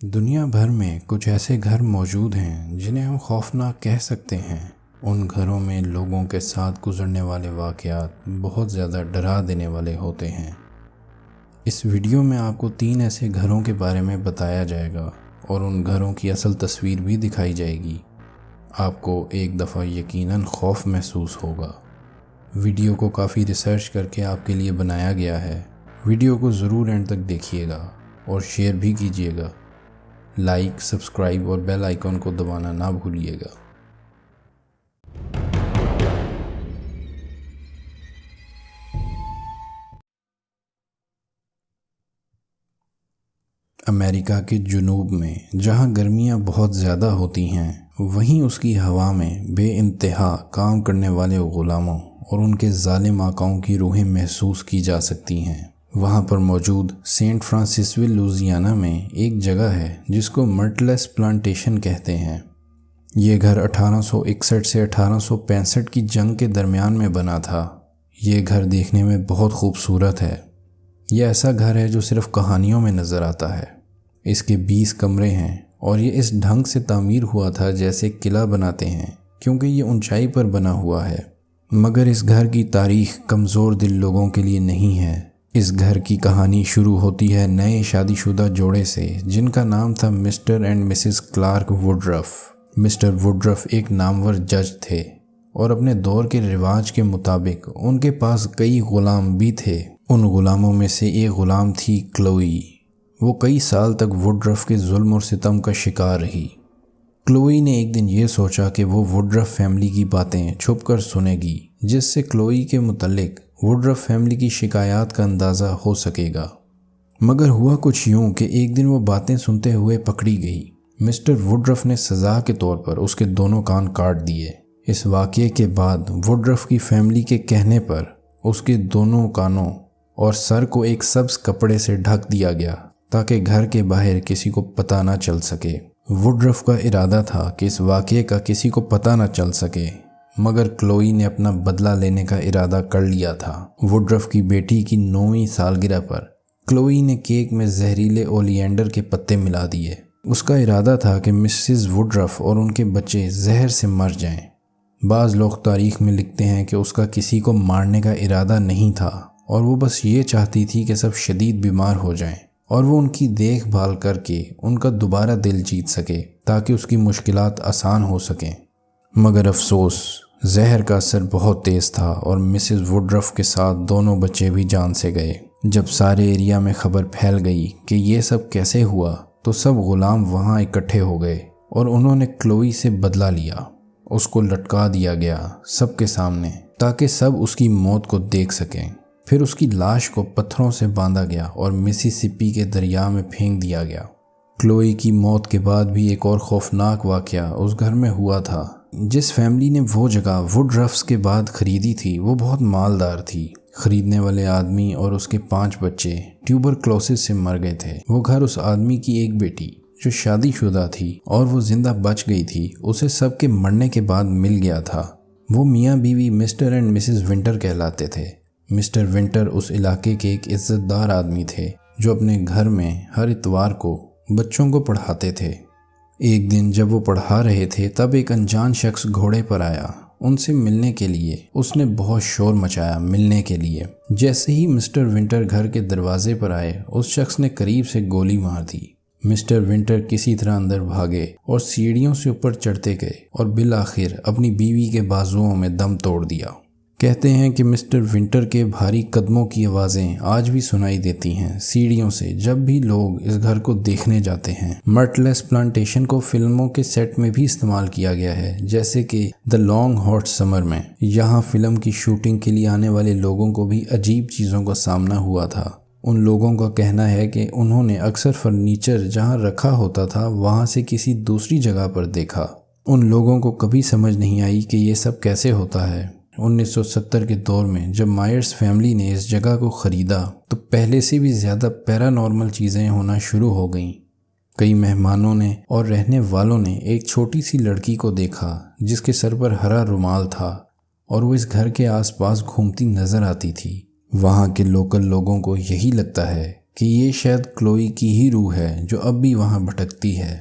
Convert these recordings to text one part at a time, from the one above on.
دنیا بھر میں کچھ ایسے گھر موجود ہیں جنہیں ہم خوفناک کہہ سکتے ہیں۔ ان گھروں میں لوگوں کے ساتھ گزرنے والے واقعات بہت زیادہ ڈرا دینے والے ہوتے ہیں۔ اس ویڈیو میں آپ کو 3 ایسے گھروں کے بارے میں بتایا جائے گا اور ان گھروں کی اصل تصویر بھی دکھائی جائے گی۔ آپ کو ایک دفعہ یقیناً خوف محسوس ہوگا۔ ویڈیو کو کافی ریسرچ کر کے آپ کے لیے بنایا گیا ہے۔ ویڈیو کو ضرور اینڈ تک دیکھیے گا اور شیئر بھی کیجیے گا۔ لائک، سبسکرائب اور بیل آئیکن کو دبانا نہ بھولیے گا۔ امریکہ کے جنوب میں جہاں گرمیاں بہت زیادہ ہوتی ہیں، وہیں اس کی ہوا میں بے انتہا کام کرنے والے غلاموں اور ان کے ظالم آقاؤں کی روحیں محسوس کی جا سکتی ہیں۔ وہاں پر موجود سینٹ فرانسسویل لوزیانا میں ایک جگہ ہے جس کو مرٹلیس پلانٹیشن کہتے ہیں۔ یہ گھر 1861 سے 1865 کی جنگ کے درمیان میں بنا تھا۔ یہ گھر دیکھنے میں بہت خوبصورت ہے۔ یہ ایسا گھر ہے جو صرف کہانیوں میں نظر آتا ہے۔ اس کے 20 کمرے ہیں اور یہ اس ڈھنگ سے تعمیر ہوا تھا جیسے قلعہ بناتے ہیں، کیونکہ یہ اونچائی پر بنا ہوا ہے۔ مگر اس گھر کی تاریخ کمزور دل لوگوں کے لیے نہیں ہے۔ اس گھر کی کہانی شروع ہوتی ہے نئے شادی شدہ جوڑے سے جن کا نام تھا Mr and Mrs Clark Woodruff. Mr Woodruff ایک نامور جج تھے اور اپنے دور کے رواج کے مطابق ان کے پاس کئی غلام بھی تھے۔ ان غلاموں میں سے ایک غلام تھی کلوئی۔ وہ کئی سال تک ووڈرف کے ظلم اور ستم کا شکار رہی۔ کلوئی نے ایک دن یہ سوچا کہ وہ ووڈرف فیملی کی باتیں چھپ کر سنے گی، جس سے کلوئی کے متعلق ووڈرف فیملی کی شکایات کا اندازہ ہو سکے گا۔ مگر ہوا کچھ یوں کہ ایک دن وہ باتیں سنتے ہوئے پکڑی گئی۔ مسٹر ووڈرف نے سزا کے طور پر اس کے دونوں کان کاٹ دیے۔ اس واقعے کے بعد ووڈرف کی فیملی کے کہنے پر اس کے دونوں کانوں اور سر کو ایک سبز کپڑے سے ڈھک دیا گیا تاکہ گھر کے باہر کسی کو پتہ نہ چل سکے۔ ووڈرف کا ارادہ تھا کہ اس واقعے کا کسی کو پتہ نہ چل سکے، مگر کلوئی نے اپنا بدلہ لینے کا ارادہ کر لیا تھا۔ ووڈرف کی بیٹی کی 9ویں سالگرہ پر کلوئی نے کیک میں زہریلے اولینڈر کے پتے ملا دیے۔ اس کا ارادہ تھا کہ مسز ووڈرف اور ان کے بچے زہر سے مر جائیں۔ بعض لوگ تاریخ میں لکھتے ہیں کہ اس کا کسی کو مارنے کا ارادہ نہیں تھا اور وہ بس یہ چاہتی تھی کہ سب شدید بیمار ہو جائیں اور وہ ان کی دیکھ بھال کر کے ان کا دوبارہ دل جیت سکے تاکہ اس کی مشکلات آسان ہو سکیں۔ مگر افسوس، زہر کا اثر بہت تیز تھا اور مسز ووڈرف کے ساتھ دونوں بچے بھی جان سے گئے۔ جب سارے ایریا میں خبر پھیل گئی کہ یہ سب کیسے ہوا تو سب غلام وہاں اکٹھے ہو گئے اور انہوں نے کلوئی سے بدلہ لیا۔ اس کو لٹکا دیا گیا سب کے سامنے تاکہ سب اس کی موت کو دیکھ سکیں۔ پھر اس کی لاش کو پتھروں سے باندھا گیا اور مسیسپی کے دریا میں پھینک دیا گیا۔ کلوئی کی موت کے بعد بھی ایک اور خوفناک واقعہ اس گھر میں ہوا تھا۔ جس فیملی نے وہ جگہ ووڈرفس کے بعد خریدی تھی وہ بہت مالدار تھی۔ خریدنے والے آدمی اور اس کے 5 بچے ٹیوبرکلوسس سے مر گئے تھے۔ وہ گھر اس آدمی کی ایک بیٹی جو شادی شدہ تھی اور وہ زندہ بچ گئی تھی، اسے سب کے مرنے کے بعد مل گیا تھا۔ وہ میاں بیوی مسٹر اینڈ مسز ونٹر کہلاتے تھے۔ مسٹر ونٹر اس علاقے کے ایک عزت دار آدمی تھے جو اپنے گھر میں ہر اتوار کو بچوں کو پڑھاتے تھے۔ ایک دن جب وہ پڑھا رہے تھے تب ایک انجان شخص گھوڑے پر آیا ان سے ملنے کے لیے۔ اس نے بہت شور مچایا ملنے کے لیے۔ جیسے ہی مسٹر ونٹر گھر کے دروازے پر آئے اس شخص نے قریب سے گولی مار دی۔ مسٹر ونٹر کسی طرح اندر بھاگے اور سیڑھیوں سے اوپر چڑھتے گئے اور بالآخر اپنی بیوی کے بازوؤں میں دم توڑ دیا۔ کہتے ہیں کہ مسٹر ونٹر کے بھاری قدموں کی آوازیں آج بھی سنائی دیتی ہیں سیڑھیوں سے جب بھی لوگ اس گھر کو دیکھنے جاتے ہیں۔ مرٹلیس پلانٹیشن کو فلموں کے سیٹ میں بھی استعمال کیا گیا ہے، جیسے کہ دی لانگ ہاٹ سمر میں۔ یہاں فلم کی شوٹنگ کے لیے آنے والے لوگوں کو بھی عجیب چیزوں کا سامنا ہوا تھا۔ ان لوگوں کا کہنا ہے کہ انہوں نے اکثر فرنیچر جہاں رکھا ہوتا تھا وہاں سے کسی دوسری جگہ پر دیکھا۔ ان لوگوں کو کبھی سمجھ نہیں آئی کہ یہ سب کیسے ہوتا ہے۔ 1970 کے دور میں جب مائرز فیملی نے اس جگہ کو خریدا تو پہلے سے بھی زیادہ پیرانارمل چیزیں ہونا شروع ہو گئیں۔ کئی مہمانوں نے اور رہنے والوں نے ایک چھوٹی سی لڑکی کو دیکھا جس کے سر پر ہرا رومال تھا اور وہ اس گھر کے آس پاس گھومتی نظر آتی تھی۔ وہاں کے لوکل لوگوں کو یہی لگتا ہے کہ یہ شاید کلوئی کی ہی روح ہے جو اب بھی وہاں بھٹکتی ہے۔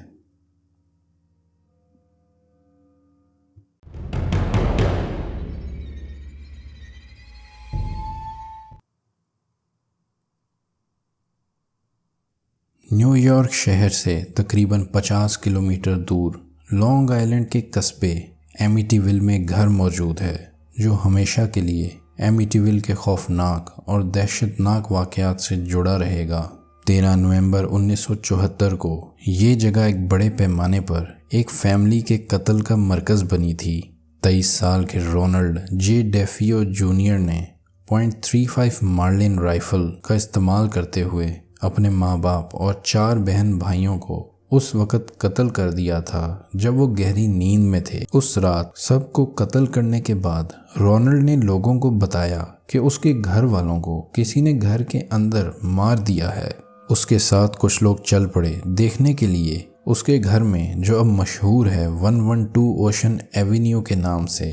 نیو یارک شہر سے تقریباً 50 کلومیٹر دور لانگ آئلینڈ کے قصبے ایمیٹیویل میں گھر موجود ہے جو ہمیشہ کے لیے ایمیٹیویل کے خوفناک اور دہشت ناک واقعات سے جڑا رہے گا۔ 13 نومبر 1974 کو یہ جگہ ایک بڑے پیمانے پر ایک فیملی کے قتل کا مرکز بنی تھی۔ 23 سال کے رونلڈ جے ڈیفیو جونیئر نے .35 مارلن رائفل کا استعمال کرتے ہوئے اپنے ماں باپ اور 4 بہن بھائیوں کو اس وقت قتل کر دیا تھا جب وہ گہری نیند میں تھے۔ اس رات سب کو قتل کرنے کے بعد رونلڈ نے لوگوں کو بتایا کہ اس کے گھر والوں کو کسی نے گھر کے اندر مار دیا ہے۔ اس کے ساتھ کچھ لوگ چل پڑے دیکھنے کے لیے اس کے گھر میں جو اب مشہور ہے 112 اوشن ایونیو کے نام سے۔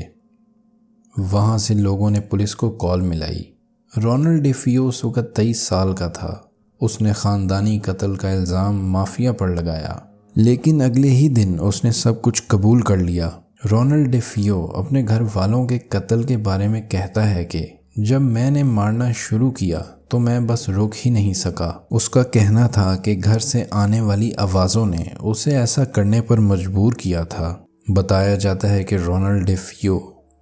وہاں سے لوگوں نے پولیس کو کال ملائی۔ رونلڈ ڈیفیو اس وقت 23 سال کا تھا۔ اس نے خاندانی قتل کا الزام مافیا پر لگایا، لیکن اگلے ہی دن اس نے سب کچھ قبول کر لیا۔ رونلڈ ڈیفیو اپنے گھر والوں کے قتل کے بارے میں کہتا ہے کہ جب میں نے مارنا شروع کیا تو میں بس روک ہی نہیں سکا۔ اس کا کہنا تھا کہ گھر سے آنے والی آوازوں نے اسے ایسا کرنے پر مجبور کیا تھا۔ بتایا جاتا ہے کہ رونلڈ ڈیفیو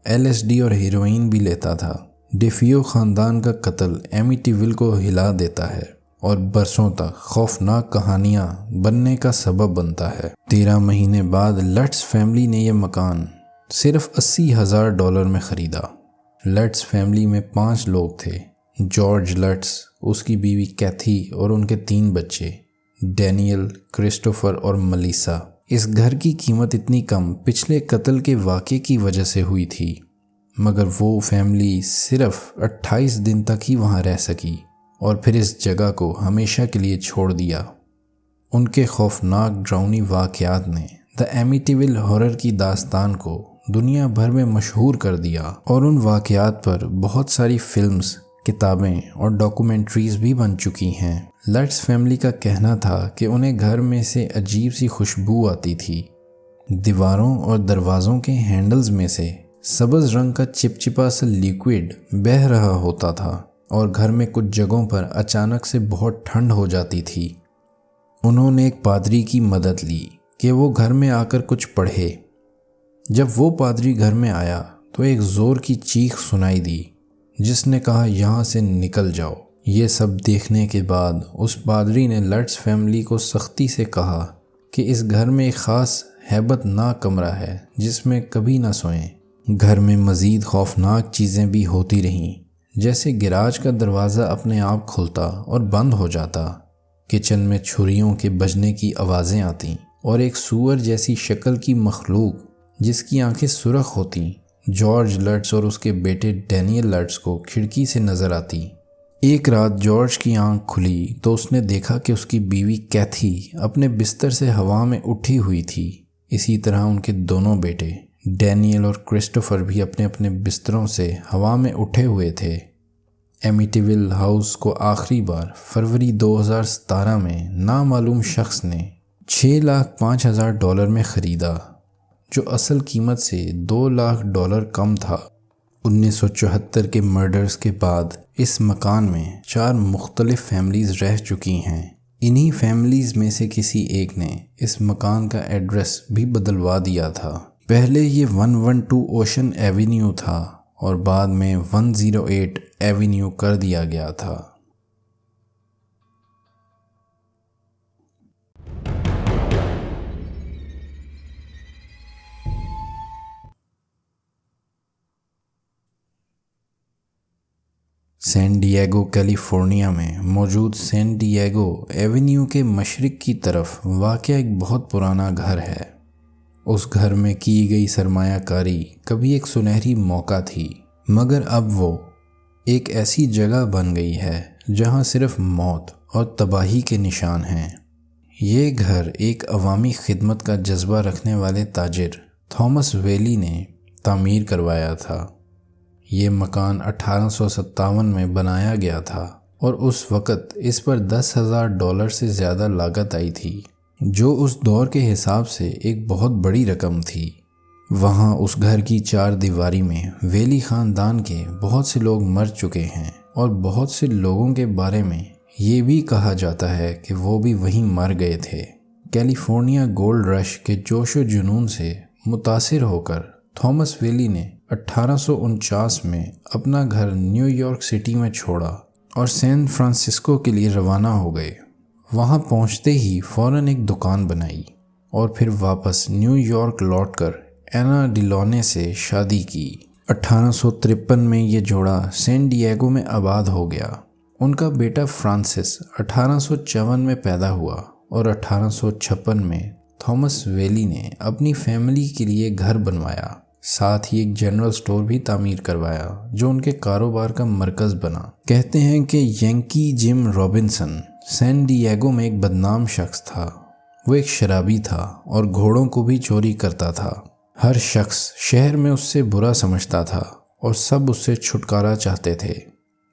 LSD اور ہیروئن بھی لیتا تھا۔ ڈیفیو خاندان کا قتل ایمیٹیویل کو ہلا دیتا ہے اور برسوں تک خوفناک کہانیاں بننے کا سبب بنتا ہے۔ 13 مہینے بعد لٹس فیملی نے یہ مکان صرف $80,000 میں خریدا۔ لٹس فیملی میں 5 لوگ تھے: جارج لٹس، اس کی بیوی کیتھی اور ان کے 3 بچے ڈینیل، کرسٹوفر اور ملیسا۔ اس گھر کی قیمت اتنی کم پچھلے قتل کے واقعے کی وجہ سے ہوئی تھی، مگر وہ فیملی صرف 28 دن تک ہی وہاں رہ سکی اور پھر اس جگہ کو ہمیشہ کے لیے چھوڑ دیا۔ ان کے خوفناک ڈراؤنی واقعات نے دی ایمیٹیویل ہارر کی داستان کو دنیا بھر میں مشہور کر دیا اور ان واقعات پر بہت ساری فلمز، کتابیں اور ڈاکومنٹریز بھی بن چکی ہیں۔ لٹس فیملی کا کہنا تھا کہ انہیں گھر میں سے عجیب سی خوشبو آتی تھی۔ دیواروں اور دروازوں کے ہینڈلز میں سے سبز رنگ کا چپچپا سا لیکوئڈ بہہ رہا ہوتا تھا اور گھر میں کچھ جگہوں پر اچانک سے بہت ٹھنڈ ہو جاتی تھی۔ انہوں نے ایک پادری کی مدد لی کہ وہ گھر میں آ کر کچھ پڑھے۔ جب وہ پادری گھر میں آیا تو ایک زور کی چیخ سنائی دی جس نے کہا، یہاں سے نکل جاؤ۔ یہ سب دیکھنے کے بعد اس پادری نے لٹس فیملی کو سختی سے کہا کہ اس گھر میں ایک خاص ہیبت ناک کمرہ ہے جس میں کبھی نہ سوئیں۔ گھر میں مزید خوفناک چیزیں بھی ہوتی رہیں، جیسے گیراج کا دروازہ اپنے آپ کھلتا اور بند ہو جاتا، کچن میں چھریوں کے بجنے کی آوازیں آتیں اور ایک سور جیسی شکل کی مخلوق جس کی آنکھیں سرخ ہوتیں جارج لٹس اور اس کے بیٹے ڈینیل لٹس کو کھڑکی سے نظر آتی۔ ایک رات جارج کی آنکھ کھلی تو اس نے دیکھا کہ اس کی بیوی کیتھی اپنے بستر سے ہوا میں اٹھی ہوئی تھی۔ اسی طرح ان کے دونوں بیٹے ڈینیل اور کرسٹوفر بھی اپنے اپنے بستروں سے ہوا میں اٹھے ہوئے تھے۔ ایمیٹیویل ہاؤس کو آخری بار فروری 2017 میں نامعلوم شخص نے $605,000 میں خریدا، جو اصل قیمت سے $200,000 کم تھا۔ 1974 کے مرڈرز کے بعد اس مکان میں 4 مختلف فیملیز رہ چکی ہیں۔ انہی فیملیز میں سے کسی ایک نے اس مکان کا ایڈریس بھی بدلوا دیا تھا۔ پہلے یہ 112 اوشن ایونیو تھا اور بعد میں 108 ایونیو کر دیا گیا تھا۔ سین ڈیگو کیلیفورنیا میں موجود سین ڈیگو ایونیو کے مشرق کی طرف واقع ایک بہت پرانا گھر ہے۔ اس گھر میں کی گئی سرمایہ کاری کبھی ایک سنہری موقع تھی، مگر اب وہ ایک ایسی جگہ بن گئی ہے جہاں صرف موت اور تباہی کے نشان ہیں۔ یہ گھر ایک عوامی خدمت کا جذبہ رکھنے والے تاجر تھامس ویلی نے تعمیر کروایا تھا۔ یہ مکان 1857 میں بنایا گیا تھا اور اس وقت اس پر $10,000 سے زیادہ لاگت آئی تھی، جو اس دور کے حساب سے ایک بہت بڑی رقم تھی۔ وہاں اس گھر کی 4 دیواری میں ویلی خاندان کے بہت سے لوگ مر چکے ہیں، اور بہت سے لوگوں کے بارے میں یہ بھی کہا جاتا ہے کہ وہ بھی وہیں مر گئے تھے۔ کیلیفورنیا گولڈ رش کے جوش و جنون سے متاثر ہو کر تھامس ویلی نے 1849 میں اپنا گھر نیو یارک سٹی میں چھوڑا اور سین فرانسسکو کے لیے روانہ ہو گئے۔ وہاں پہنچتے ہی فوراً ایک دکان بنائی اور پھر واپس نیو یارک لوٹ کر اینا ڈیلونے سے شادی کی۔ 1853 میں یہ جوڑا سین ڈیگو میں آباد ہو گیا۔ ان کا بیٹا فرانسس 1854 میں پیدا ہوا اور 1856 میں تھامس ویلی نے اپنی فیملی کے لیے گھر بنوایا، ساتھ ہی ایک جنرل سٹور بھی تعمیر کروایا جو ان کے کاروبار کا مرکز بنا۔ کہتے ہیں کہ ینکی جم رابنسن سین ڈیگو میں ایک بدنام شخص تھا۔ وہ ایک شرابی تھا اور گھوڑوں کو بھی چوری کرتا تھا۔ ہر شخص شہر میں اس سے برا سمجھتا تھا اور سب اس سے چھٹکارا چاہتے تھے۔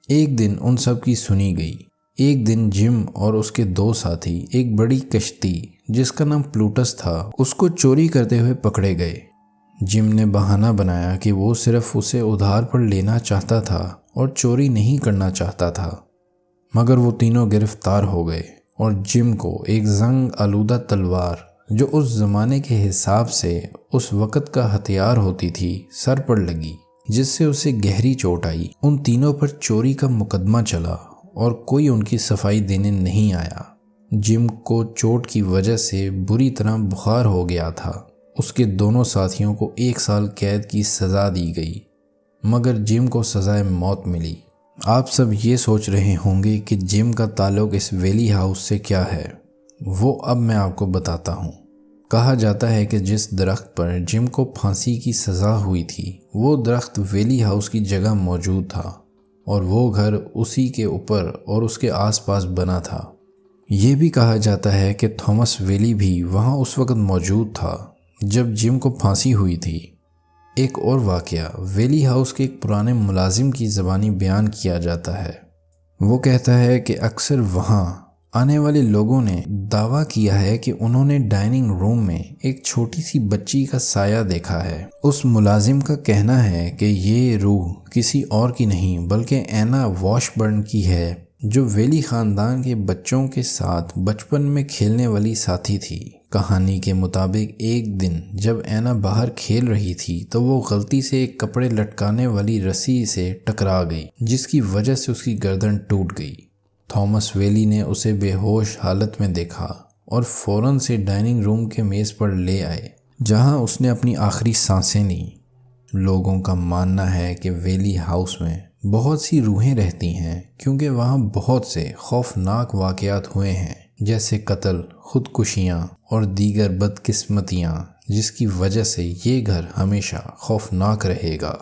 ایک دن ان سب کی سنی گئی۔ ایک دن جم اور اس کے 2 ساتھی ایک بڑی کشتی جس کا نام پلوٹس تھا اس کو چوری کرتے ہوئے پکڑے گئے۔ جم نے بہانہ بنایا کہ وہ صرف اسے ادھار پر لینا چاہتا تھا اور چوری نہیں کرنا چاہتا تھا، مگر وہ تینوں گرفتار ہو گئے اور جم کو ایک زنگ آلودہ تلوار جو اس زمانے کے حساب سے اس وقت کا ہتھیار ہوتی تھی سر پر لگی، جس سے اسے گہری چوٹ آئی۔ ان تینوں پر چوری کا مقدمہ چلا اور کوئی ان کی صفائی دینے نہیں آیا۔ جم کو چوٹ کی وجہ سے بری طرح بخار ہو گیا تھا۔ اس کے دونوں ساتھیوں کو 1 سال قید کی سزا دی گئی، مگر جم کو سزائے موت ملی۔ آپ سب یہ سوچ رہے ہوں گے کہ جم کا تعلق اس ویلی ہاؤس سے کیا ہے۔ وہ اب میں آپ کو بتاتا ہوں۔ کہا جاتا ہے کہ جس درخت پر جم کو پھانسی کی سزا ہوئی تھی وہ درخت ویلی ہاؤس کی جگہ موجود تھا، اور وہ گھر اسی کے اوپر اور اس کے آس پاس بنا تھا۔ یہ بھی کہا جاتا ہے کہ تھامس ویلی بھی وہاں اس وقت موجود تھا جب جم کو پھانسی ہوئی تھی۔ ایک اور واقعہ ویلی ہاؤس کے ایک پرانے ملازم کی زبانی بیان کیا جاتا ہے۔ وہ کہتا ہے کہ اکثر وہاں آنے والے لوگوں نے دعویٰ کیا ہے کہ انہوں نے ڈائننگ روم میں ایک چھوٹی سی بچی کا سایہ دیکھا ہے۔ اس ملازم کا کہنا ہے کہ یہ روح کسی اور کی نہیں بلکہ اینا واش برن کی ہے، جو ویلی خاندان کے بچوں کے ساتھ بچپن میں کھیلنے والی ساتھی تھی۔ کہانی کے مطابق ایک دن جب اینا باہر کھیل رہی تھی تو وہ غلطی سے ایک کپڑے لٹکانے والی رسی سے ٹکرا گئی، جس کی وجہ سے اس کی گردن ٹوٹ گئی۔ تھامس ویلی نے اسے بے ہوش حالت میں دیکھا اور فوراً سے ڈائننگ روم کے میز پر لے آئے، جہاں اس نے اپنی آخری سانسیں لیں۔ لوگوں کا ماننا ہے کہ ویلی ہاؤس میں بہت سی روحیں رہتی ہیں کیونکہ وہاں بہت سے خوفناک واقعات ہوئے ہیں، جیسے قتل، خودکشیاں اور دیگر بدقسمتیاں، جس کی وجہ سے یہ گھر ہمیشہ خوفناک رہے گا۔